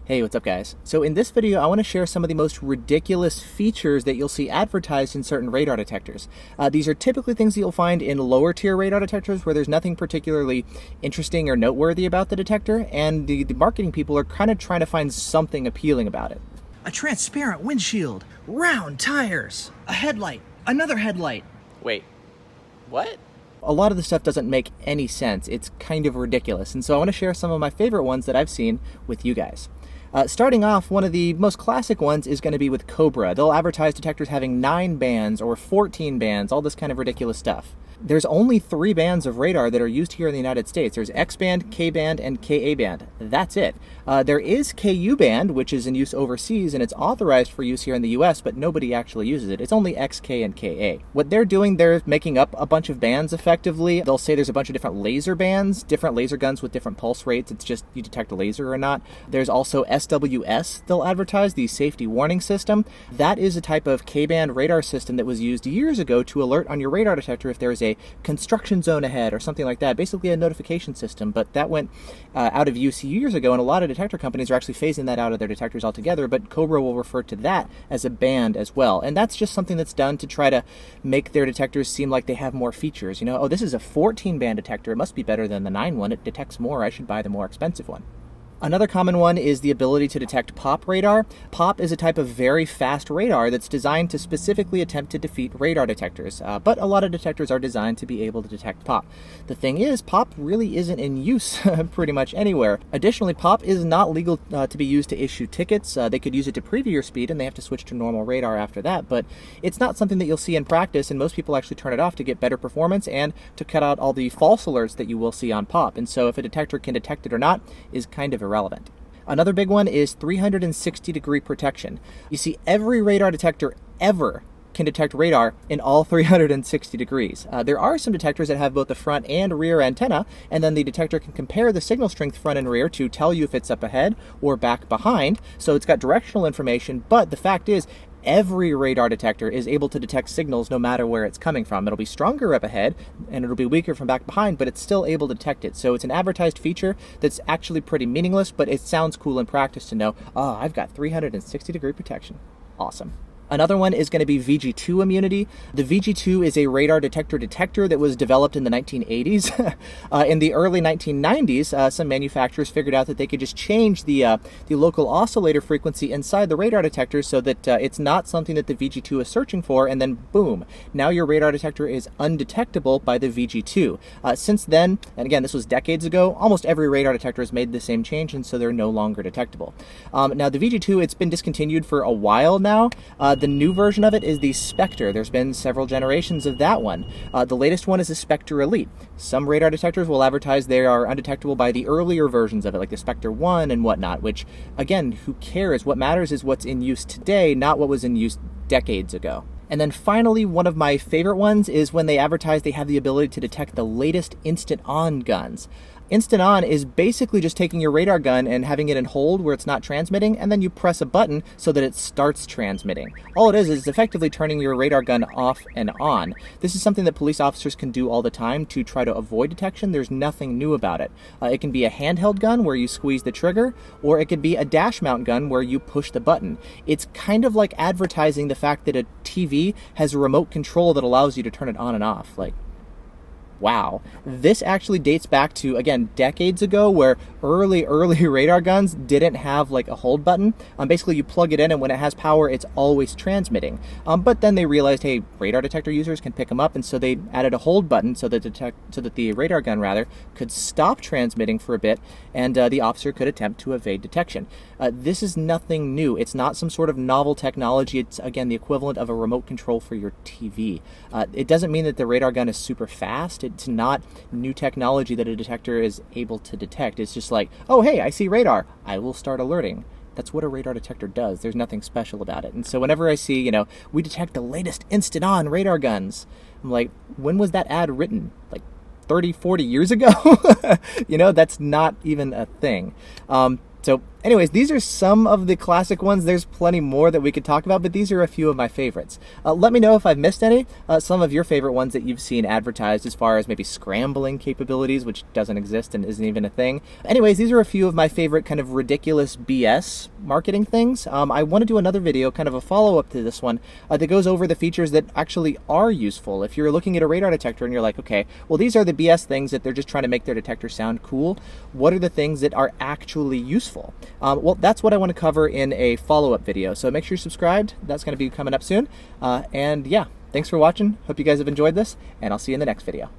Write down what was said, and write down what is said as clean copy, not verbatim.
Hey, what's up guys? So in this video, I want to share some of the most ridiculous features that you'll see advertised in certain radar detectors. These are typically things that you'll find in lower tier radar detectors where there's nothing particularly interesting or noteworthy about the detector, and the marketing people are kind of trying to find something appealing about it. A transparent windshield, round tires, a headlight, another headlight. Wait, what? A lot of the stuff doesn't make any sense. It's kind of ridiculous, and so I want to share some of my favorite ones that I've seen with you guys. Starting off, one of the most classic ones is going to be with Cobra. They'll advertise detectors having 9 bands or 14 bands, all this kind of ridiculous stuff. There's only 3 bands of radar that are used here in the United States. There's X-band, K-band, and Ka band. That's it. There is Ku band, which is in use overseas, and it's authorized for use here in the US, but nobody actually uses it. It's only XK and Ka. What they're doing, they're making up a bunch of bands effectively. They'll say there's a bunch of different laser bands, different laser guns with different pulse rates. It's just you detect a laser or not. There's also SWS, they'll advertise, the safety warning system. That is a type of K-band radar system that was used years ago to alert on your radar detector if there's a construction zone ahead or something like that, basically a notification system. But that went out of use years ago, and a lot of detector companies are actually phasing that out of their detectors altogether, but Cobra will refer to that as a band as well. And that's just something that's done to try to make their detectors seem like they have more features. You know, oh, this is a 14 band detector, it must be better than the 9 one, it detects more, I should buy the more expensive one. Another common one is the ability to detect pop radar. Pop is a type of very fast radar that's designed to specifically attempt to defeat radar detectors, but a lot of detectors are designed to be able to detect pop. The thing is, pop really isn't in use pretty much anywhere. Additionally, pop is not legal to be used to issue tickets. They could use it to preview your speed, and they have to switch to normal radar after that, but it's not something that you'll see in practice, and most people actually turn it off to get better performance and to cut out all the false alerts that you will see on pop. And so if a detector can detect it or not is kind of irrelevant. Another big one is 360-degree protection. You see, every radar detector ever can detect radar in all 360 degrees. There are some detectors that have both the front and rear antenna, and then the detector can compare the signal strength front and rear to tell you if it's up ahead or back behind. So it's got directional information, but the fact is, every radar detector is able to detect signals no matter where it's coming from. It'll be stronger up ahead and it'll be weaker from back behind, but it's still able to detect it. So it's an advertised feature that's actually pretty meaningless, but it sounds cool in practice to know, oh, I've got 360-degree protection. Awesome. Another one is going to be VG2 immunity. The VG2 is a radar detector that was developed in the 1980s. In the early 1990s, some manufacturers figured out that they could just change the local oscillator frequency inside the radar detector so that it's not something that the VG2 is searching for, and then boom, now your radar detector is undetectable by the VG2. Since then, and again, this was decades ago, almost every radar detector has made the same change, and so they're no longer detectable. Now, the VG2, it's been discontinued for a while now. The new version of it is the Spectre. There's been several generations of that one. The latest one is the Spectre Elite. Some radar detectors will advertise they are undetectable by the earlier versions of it, like the Spectre 1 and whatnot, which, again, who cares? What matters is what's in use today, not what was in use decades ago. And then finally, one of my favorite ones is when they advertise they have the ability to detect the latest instant-on guns. Instant on is basically just taking your radar gun and having it in hold where it's not transmitting, and then you press a button so that it starts transmitting. All it is effectively turning your radar gun off and on. This is something that police officers can do all the time to try to avoid detection. There's nothing new about it. It can be a handheld gun where you squeeze the trigger, or it could be a dash mount gun where you push the button. It's kind of like advertising the fact that a TV has a remote control that allows you to turn it on and off. Like, wow. This actually dates back to, again, decades ago, where early radar guns didn't have like a hold button. Basically, you plug it in, and when it has power, it's always transmitting. But then they realized, hey, radar detector users can pick them up, and so they added a hold button so that the radar gun could stop transmitting for a bit, and the officer could attempt to evade detection. This is nothing new. It's not some sort of novel technology. It's, again, the equivalent of a remote control for your TV. It doesn't mean that the radar gun is super fast. It's not new technology that a detector is able to detect. It's just like, oh, hey, I see radar. I will start alerting. That's what a radar detector does. There's nothing special about it. And so whenever I see, we detect the latest instant-on radar guns, I'm like, when was that ad written? Like 30, 40 years ago? That's not even a thing. So Anyways, these are some of the classic ones. There's plenty more that we could talk about, but these are a few of my favorites. Let me know if I've missed any, some of your favorite ones that you've seen advertised as far as maybe scrambling capabilities, which doesn't exist and isn't even a thing. Anyways, these are a few of my favorite kind of ridiculous BS marketing things. I want to do another video, kind of a follow-up to this one, that goes over the features that actually are useful. If you're looking at a radar detector and you're like, okay, well, these are the BS things that they're just trying to make their detector sound cool. What are the things that are actually useful? Well, that's what I want to cover in a follow-up video. So make sure you're subscribed. That's going to be coming up soon. And yeah, thanks for watching. Hope you guys have enjoyed this, and I'll see you in the next video.